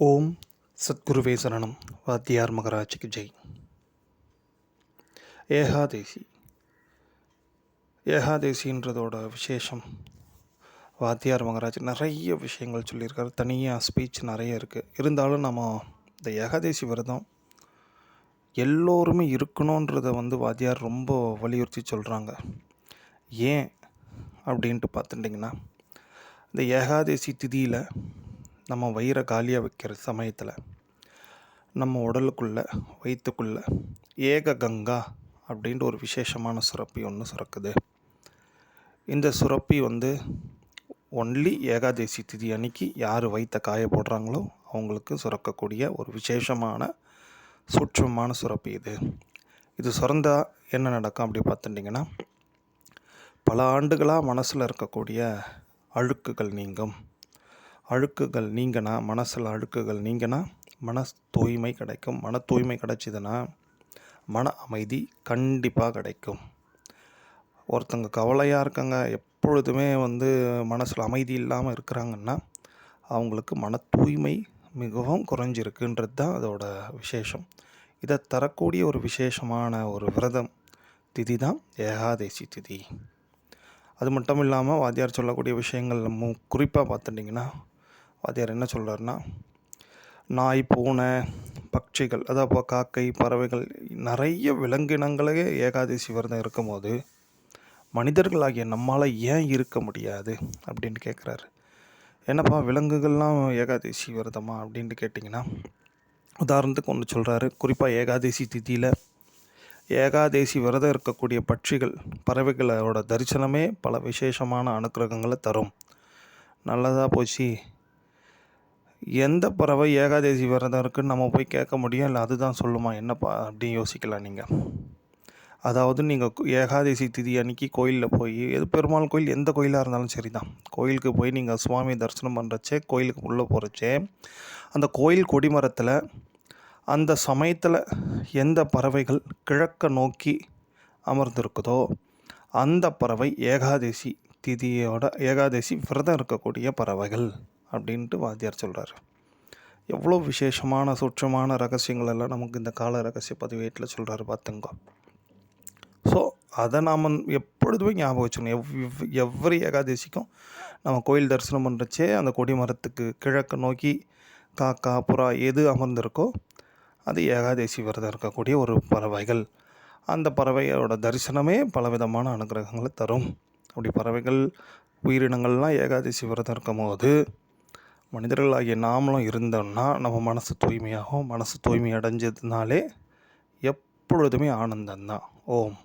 ஓம் சத்குருவே சரணம். வாத்தியார் மகராஜுக்கு ஜெய். ஏகாதேசின்றதோட விசேஷம். வாத்தியார் மகராஜ் நிறைய விஷயங்கள் சொல்லியிருக்காரு. தனியாக ஸ்பீச் நிறைய இருக்குது. இருந்தாலும் நம்ம இந்த ஏகாதேசி விரதம் எல்லோருமே இருக்கணுன்றதை வாத்தியார் ரொம்ப வலியுறுத்தி சொல்கிறாங்க. ஏன் அப்படின்ட்டு பார்த்துட்டிங்கன்னா, இந்த ஏகாதேசி திதியில் நம்ம வயிறை காலியாக வைக்கிற சமயத்தில் நம்ம உடலுக்குள்ளே வயிற்றுக்குள்ளே ஏக கங்கா அப்படின்ட்டு ஒரு விசேஷமான சுரப்பி ஒன்று சுரக்குது. இந்த சுரப்பி ஒன்லி ஏகாதேசி திதி அன்னைக்கு யார் வயிற்றை காய போடுறாங்களோ அவங்களுக்கு சுரக்கக்கூடிய ஒரு விசேஷமான சூட்சமான சுரப்பி இது சுரந்தா என்ன நடக்கும் அப்படி பார்த்துட்டிங்கன்னா, பல ஆண்டுகளாக மனசில் இருக்கக்கூடிய அழுக்குகள் நீங்கும். அழுக்குகள் நீங்கினா, மனசில் அழுக்குகள் நீங்கினா மன தூய்மை கிடைக்கும். மன தூய்மை கிடைச்சிதுன்னா மன அமைதி கண்டிப்பாக கிடைக்கும். ஒருத்தங்க கவலையாக இருக்காங்க, எப்பொழுதுமே மனசில் அமைதி இல்லாமல் இருக்கிறாங்கன்னா அவங்களுக்கு மன தூய்மை மிகவும் குறைஞ்சிருக்குன்றது தான் அதோட விசேஷம். இதை தரக்கூடிய ஒரு விசேஷமான ஒரு விரதம் திதி தான் ஏகாதேசி திதி. அது மட்டும் இல்லாமல் வாத்தியார் சொல்லக்கூடிய விஷயங்கள் குறிப்பாக பார்த்துட்டிங்கன்னா, வாத்தியார் என்ன சொல்கிறாருன்னா, நாய், பூனை, பட்சிகள், அதாவது காக்கை, பறவைகள், நிறைய விலங்கினங்களே ஏகாதசி விரதம் இருக்கும் போது மனிதர்களாகிய நம்மால் ஏன் இருக்க முடியாது அப்படின்னு கேட்குறாரு. என்னப்பா விலங்குகள்லாம் ஏகாதசி விரதமா அப்படின்ட்டு கேட்டிங்கன்னா, உதாரணத்துக்கு ஒன்று சொல்கிறாரு. குறிப்பாக ஏகாதசி திதியில் ஏகாதசி விரதம் இருக்கக்கூடிய பட்சிகள், பறவைகளோட தரிசனமே பல விசேஷமான அனுக்கிரகங்களை தரும். நல்லதாக போச்சு, எந்த பறவை ஏகாதசி விரதம் இருக்குன்னு நம்ம போய் கேட்க முடியும், இல்லை அதுதான் சொல்லுமா என்னப்பா அப்படின்னு யோசிக்கலாம் நீங்கள். அதாவது நீங்கள் ஏகாதசி திதி அன்னைக்கு கோயிலில் போய், எது பெருமாள் கோயில், எந்த கோயிலாக இருந்தாலும் சரி தான், கோயிலுக்கு போய் நீங்கள் சுவாமி தரிசனம் பண்ணுறச்சே, கோயிலுக்கு உள்ளே போகிறச்சே, அந்த கோயில் கொடிமரத்தில் அந்த சமயத்தில் எந்த பறவைகள் கிழக்க நோக்கி அமர்ந்திருக்குதோ அந்த பறவை ஏகாதசி திதியோட ஏகாதசி விரதம் இருக்கக்கூடிய பறவைகள் அப்படின்ட்டு வாத்தியார் சொல்கிறார். எவ்வளோ விசேஷமான சூட்சமான ரகசியங்கள் எல்லாம் நமக்கு இந்த கால ரகசிய பதிவேட்டில் சொல்கிறாரு பார்த்துங்க. ஸோ அதை நாம் எப்பொழுதுமே ஞாபகம் வச்சுக்கணும். எவ்வரி ஏகாதசிக்கும் நம்ம கோயில் தரிசனம் பண்ணுறச்சே அந்த கொடி மரத்துக்கு கிழக்கு நோக்கி காக்கா, புறா எது அமர்ந்திருக்கோ அது ஏகாதசி விரதம் இருக்கக்கூடிய ஒரு பறவைகள். அந்த பறவையோட தரிசனமே பலவிதமான அனுகிரகங்களை தரும். அப்படி பறவைகள், உயிரினங்கள்லாம் ஏகாதசி விரதம் இருக்கும் போது மனிதர்களாகிய நாமளும் இருந்தோம்னா நம்ம மனசு தூய்மையாகும். மனசு தூய்மை அடைஞ்சதுனாலே எப்பொழுதுமே ஆனந்தம்தான். ஓம்.